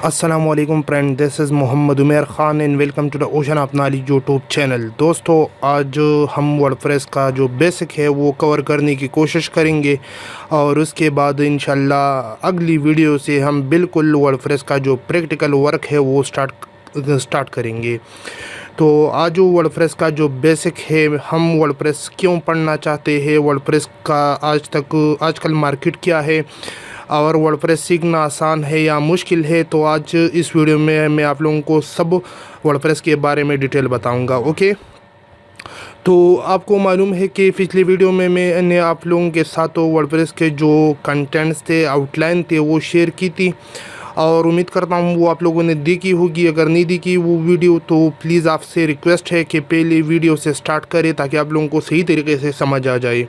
अस्सलामु अलैकुम friend, this is 𝗪𝗲𝗋𝗃 and welcome to the 𝗪𝗲𝗃 YouTube channel. दोस्तों, आज हम वर्डप्रेस का जो बेसिक है वो कवर करने की कोशिश करेंगे और उसके बाद इंशाल्लाह अगली वीडियो से हम बिल्कुल वर्डप्रेस का जो प्रैक्टिकल वर्क है वो स्टार्ट करेंगे। तो आज जो वर्डप्रेस का जो बेसिक है, हम वर्डप्रेस क्यों पढ़ना चाहते हैं, वर्डप्रेस का आजकल मार्केट क्या है और वर्डप्रेस सीखना आसान है या मुश्किल है, तो आज इस वीडियो में मैं आप लोगों को सब वर्डप्रेस के बारे में डिटेल बताऊंगा। ओके, तो आपको मालूम है कि पिछली वीडियो में मैंने आप लोगों के साथ वर्डप्रेस के जो कंटेंट्स थे, आउटलाइन थे, वो शेयर की थी और उम्मीद करता हूँ वो आप लोगों ने देखी होगी। अगर नहीं देखी वो वीडियो तो प्लीज़ आपसे रिक्वेस्ट है कि पहले वीडियो से स्टार्ट करें ताकि आप लोगों को सही तरीके से समझ आ जाए।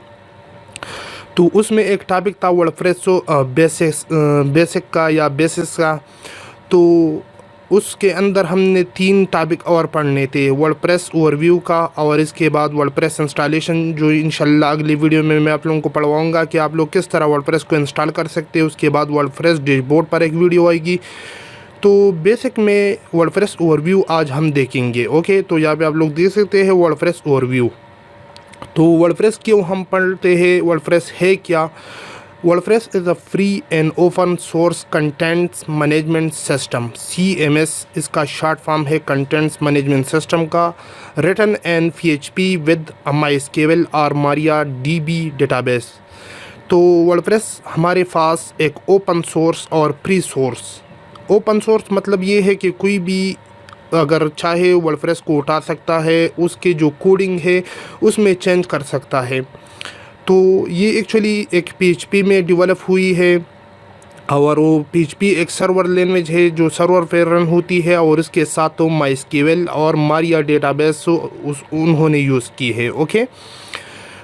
तो उसमें एक टॉपिक था वर्डप्रेस बेसिक का या बेसिक्स का। तो उसके अंदर हमने 3 टॉपिक और पढ़ने थे, वर्डप्रेस ओवरव्यू का और इसके बाद वर्डप्रेस इंस्टॉलेशन, जो इंशाल्लाह अगली वीडियो में मैं आप लोगों को पढ़वाऊंगा कि आप लोग किस तरह वर्डप्रेस को इंस्टॉल कर सकते हैं। उसके बाद वर्डप्रेस डैशबोर्ड पर एक वीडियो आएगी। तो बेसिक में वर्डप्रेस ओवरव्यू आज हम देखेंगे। ओके, तो यहाँ पे आप लोग देख सकते हैं वर्डप्रेस ओवरव्यू। तो वर्डप्रेस क्यों हम पढ़ते हैं, वर्डप्रेस है क्या? WordPress is a free and open source contents management system. CMS इसका शॉर्ट फॉर्म है, कंटेंट्स मैनेजमेंट सिस्टम का, written and PHP with MySQL और MariaDB डेटाबेस। तो वर्डप्रेस हमारे पास एक ओपन सोर्स और फ्री सोर्स। ओपन सोर्स मतलब ये है कि कोई भी अगर चाहे वर्डप्रेस को उठा सकता है, उसके जो कोडिंग है उसमें चेंज कर सकता है। तो ये एक्चुअली एक PHP में डेवलप हुई है और वो PHP एक सर्वर लैंग्वेज है जो सर्वर पे रन होती है और इसके साथ तो MySQL और मारिया डेटाबेस उन्होंने यूज़ की है। ओके,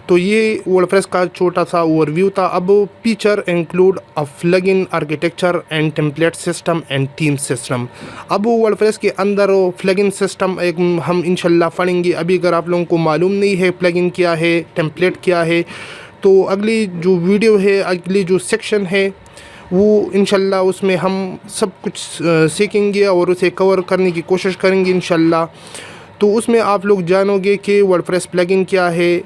तो ये वर्डप्रेस का छोटा सा ओवरव्यू था। अब feature include a plugin architecture and template system and theme system. अब वर्डप्रेस के अंदर प्लगइन सिस्टम एक हम इंशाल्लाह पढ़ेंगे। अभी अगर आप लोगों को मालूम नहीं है प्लगइन क्या है, टेम्पलेट क्या है, तो अगली जो वीडियो है, अगली जो सेक्शन है वो इंशाल्लाह उसमें हम सब कुछ सीखेंगे और उसे कवर करने की कोशिश करेंगे इंशाल्लाह। तो उसमें आप लोग जानोगे कि वर्डप्रेस प्लगइन क्या है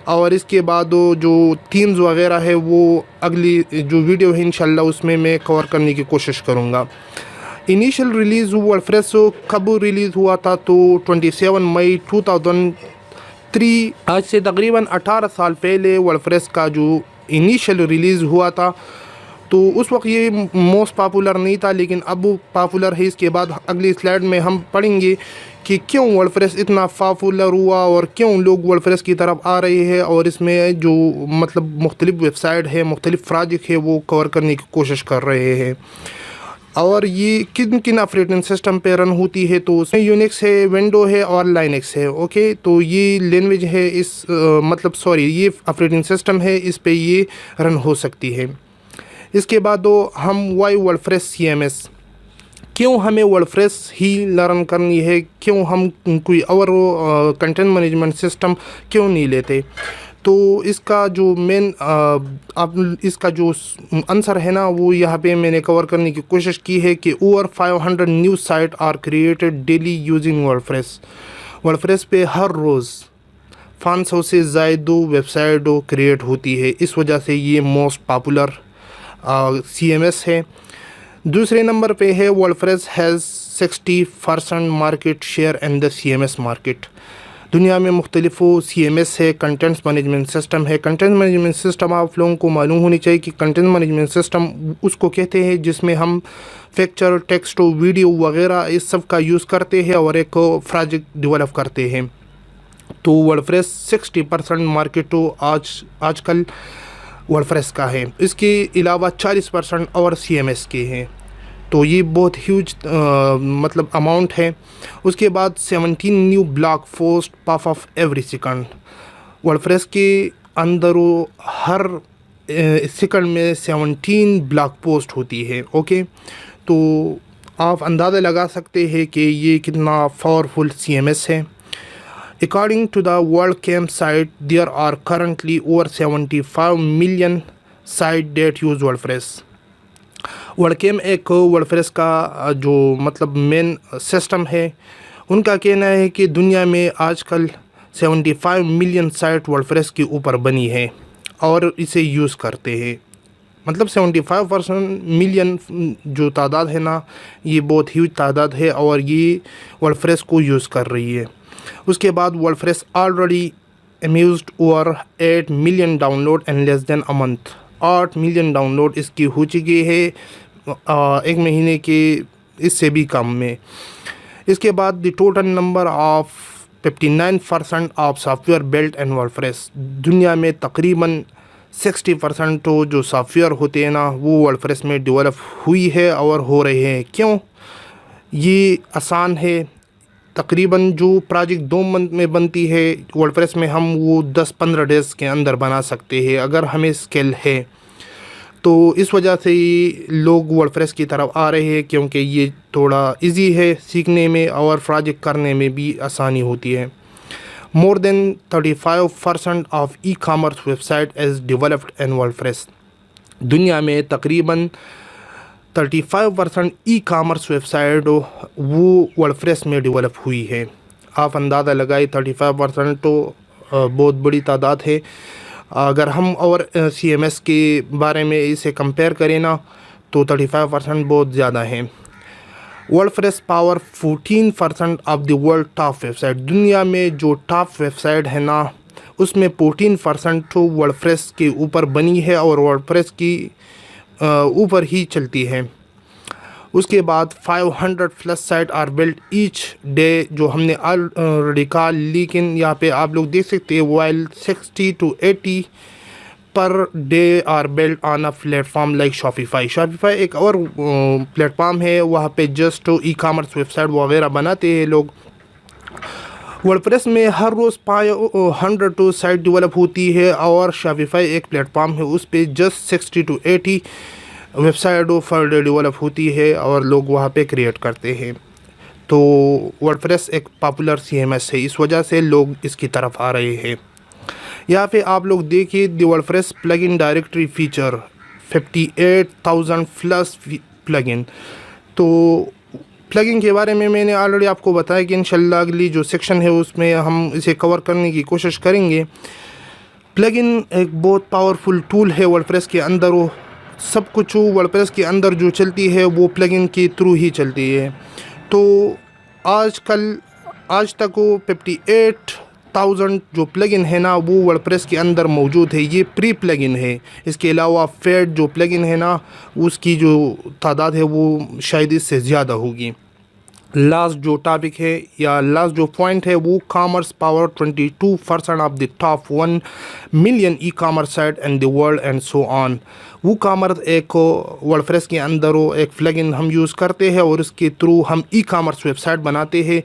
और इसके बाद जो थीम्स वगैरह है वो अगली जो वीडियो है इंशाल्लाह उसमें मैं कवर करने की कोशिश करूँगा। इनिशियल रिलीज़ वर्डप्रेस कब रिलीज़ हुआ था? तो 27 मई 2003, आज से तकरीबन 18 साल पहले वर्डप्रेस का जो इनिशियल रिलीज़ हुआ था। तो उस वक्त ये मोस्ट पॉपुलर नहीं था, लेकिन अब पॉपुलर है। इसके बाद अगली स्लाइड में हम पढ़ेंगे कि क्यों वर्डप्रेस इतना पॉपुलर हुआ और क्यों लोग वर्डप्रेस की तरफ आ रहे हैं और इसमें जो मतलब मुख्तलिफ वेबसाइट है, मुख्तलिफ प्रोजेक्ट है, वो कवर करने की कोशिश कर रहे हैं। और ये किन किन ऑपरेटिंग सिस्टम पे रन होती है? तो उसमें यूनिक्स है, विंडो है और लाइनक्स है। ओके, तो ये लैंग्वेज है, ये ऑपरेटिंग सिस्टम है, इस पे ये रन हो सकती है। इसके बाद हम वाई वर्डप्रेस CMS, क्यों हमें वर्डप्रेस ही लर्न करनी है, क्यों हम कोई और कंटेंट मैनेजमेंट सिस्टम क्यों नहीं लेते? तो इसका जो इसका जो आंसर है ना, वो यहाँ पे मैंने कवर करने की कोशिश की है कि over 500 new site are created daily using WordPress. WordPress पे हर रोज़ 500 से ज़ायद वेबसाइट क्रिएट होती है, इस वजह से ये मोस्ट पॉपुलर CMS है। दूसरे नंबर पे है WordPress has 60% market share in the CMS market. दुनिया में मुख्तलिफ CMS है, कंटेंट्स मैनेजमेंट सिस्टम है। कंटेंट मैनेजमेंट सिस्टम आप लोगों को मालूम होनी चाहिए कि कंटेंट मैनेजमेंट सिस्टम उसको कहते हैं जिसमें हम पिक्चर, टेक्स्ट, वीडियो वगैरह इस सब का यूज़ करते हैं और एक प्रोजेक्ट डेवलप करते हैं। तो वर्डप्रेस 60% मार्केट आजकल वर्डप्रेस का है। इसके अलावा 40% और CMS के हैं। तो ये बहुत ह्यूज मतलब अमाउंट है। उसके बाद 17 new blog post pop of every second. WordPress के अंदर हर सेकंड में 17 ब्लॉग पोस्ट होती है। ओके, तो आप अंदाज़ा लगा सकते हैं कि ये कितना पावरफुल CMS है। According to the WordCamp site, there are currently over 75 million sites that use WordPress. 𝘃𝗶𝗱 ایک WordPress کا جو مطلب مین سسٹم ہے، ان کا کہنا ہے کہ دنیا میں آج کل 75 ملین سائٹ WordPress کے اوپر بنی ہے اور اسے یوز کرتے ہیں. مطلب 75% ملین جو تعداد ہے نا، یہ بہت ہیوج تعداد ہے اور یہ WordPress کو یوز کر رہی ہے. اس کے بعد WordPress already amused over 8 million download in less than a month. 8 million download اس کی ہو چکی ہے ایک مہینے کے اس سے بھی کم میں. اس کے بعد the total number of 59% of soft where built in WordPress. دنیا میں تقریباً 60% جو سافٹ ویئر ہوتے ہیں نا، وہ WordPress میں ڈیولپ ہوئی ہے اور ہو رہے ہیں. کیوں؟ یہ آسان ہے. تقریباً جو پروجیکٹ 2 منتھ میں بنتی ہے WordPress میں، ہم وہ 10-15 ڈیز کے اندر بنا سکتے ہیں اگر ہمیں اسکل ہے. تو اس وجہ سے لوگ WordPress کی طرف آ رہے ہیں، کیونکہ یہ تھوڑا ایزی ہے سیکھنے میں اور پروجیکٹ کرنے میں بھی آسانی ہوتی ہے. More than 35% of ecommerce web site is developed in WordPress. دنیا میں تقریباً 35% ای-کامرس ویب سائٹ وہ WordPress میں ڈیولپ ہوئی ہے. آپ اندازہ لگائے 35% تو بہت بڑی تعداد ہے. اگر ہم اور CMS کے بارے میں اسے کمپیئر کریں نا، تو 35% بہت زیادہ ہے. WordPress power 14% of the world top web site. دنیا میں جو ٹاپ ویب سائٹ ہے نا، اس میں 14% WordPress کے اوپر بنی ہے اور WordPress کی اوپر ہی چلتی ہے. اس کے بعد 500+ site are built each day, جو ہم نے آلریڈی کہا، لیکن یہاں پہ آپ لوگ دیکھ سکتے ہیں while 60 to 80 per day are built on a platform like Shopify. Shopify ایک اور پلیٹ فارم ہے، وہاں پہ just ecommerce web site وغیرہ بناتے ہیں لوگ. WordPress میں ہر روز 100 سائٹ ڈیولپ ہوتی ہے اور شاپیفائی ایک پلیٹ فارم ہے، اس پہ just 60 to 80 web site per day develop ہوتی ہے اور لوگ وہاں پہ کریٹ کرتے ہیں. تو WordPress ایک پاپولر CMS ہے، اس وجہ سے لوگ اس کی طرف آ رہے ہیں. یہاں پہ آپ لوگ دیکھیے دی WordPress پلگن ڈائریکٹری فیچر 58,000+ پلگن. تو پلگن کے بارے میں نے آلریڈی آپ کو بتایا کہ انشاءاللہ اگلی جو سیکشن ہے اس میں ہم اسے کور کرنے کی کوشش کریں گے. پلگن ایک بہت پاورفل ٹول ہے WordPress کے اندر. وہ سب کچھ WordPress کے اندر جو چلتی ہے وہ پلگن کے تھرو ہی چلتی ہے. تو آج تک وہ 58,000 جو پلگن ہے نا، وہ WordPress کے اندر موجود ہے. یہ پری پلگن ہے. اس کے علاوہ فیڈ جو پلگن ہے نا، اس کی جو تعداد ہے وہ شاید اس سے زیادہ ہوگی. لاسٹ جو ٹاپک ہے یا لاسٹ جو پوائنٹ ہے، WooCommerce power 22% of the top 1 million ecommerce site in the world and so on. WooCommerce ایک WordPress کے اندر ایک پلگن ہم یوز کرتے ہیں اور اس کے تھرو ہم ای کامرس ویب سائٹ بناتے ہیں.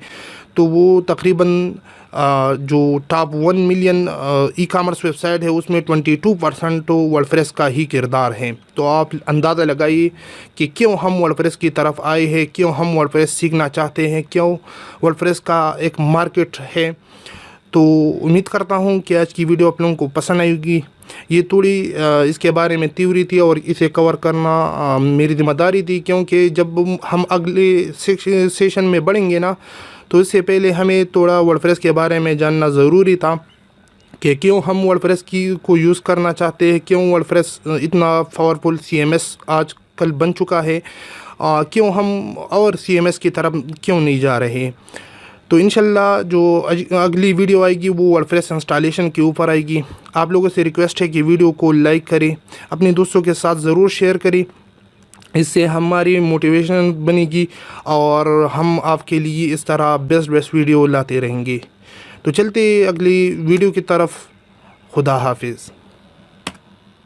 تو وہ تقریباً جو top 1 million ecommerce web site ہے، اس میں 22% WordPress کا ہی کردار ہے. تو آپ اندازہ لگائیے کہ کیوں ہم WordPress کی طرف آئے ہیں، کیوں ہم WordPress سیکھنا چاہتے ہیں، کیوں WordPress کا ایک مارکیٹ ہے. تو امید کرتا ہوں کہ آج کی ویڈیو آپ لوگوں کو پسند آئے گی. یہ تھوڑی اس کے بارے میں تھیوری تھی اور اسے کور کرنا میری ذمہ داری تھی، کیونکہ جب ہم اگلے سیشن میں بڑھیں گے نا، تو اس سے پہلے ہمیں تھوڑا WordPress کے بارے میں جاننا ضروری تھا کہ کیوں ہم WordPress کو یوز کرنا چاہتے ہیں، کیوں WordPress اتنا پاورفل CMS آج کل بن چکا ہے، کیوں ہم اور CMS کی طرف کیوں نہیں جا رہے. تو انشاءاللہ جو اگلی ویڈیو آئے گی وہ WordPress انسٹالیشن کے اوپر آئے گی. آپ لوگوں سے ریکویسٹ ہے کہ ویڈیو کو لائک کریں، اپنے دوستوں کے ساتھ ضرور شیئر کریں. اس سے ہماری موٹیویشن بنے گی اور ہم آپ کے لیے اس طرح بیسٹ ویڈیو لاتے رہیں گے. تو چلتے اگلی ویڈیو کی طرف. خدا حافظ.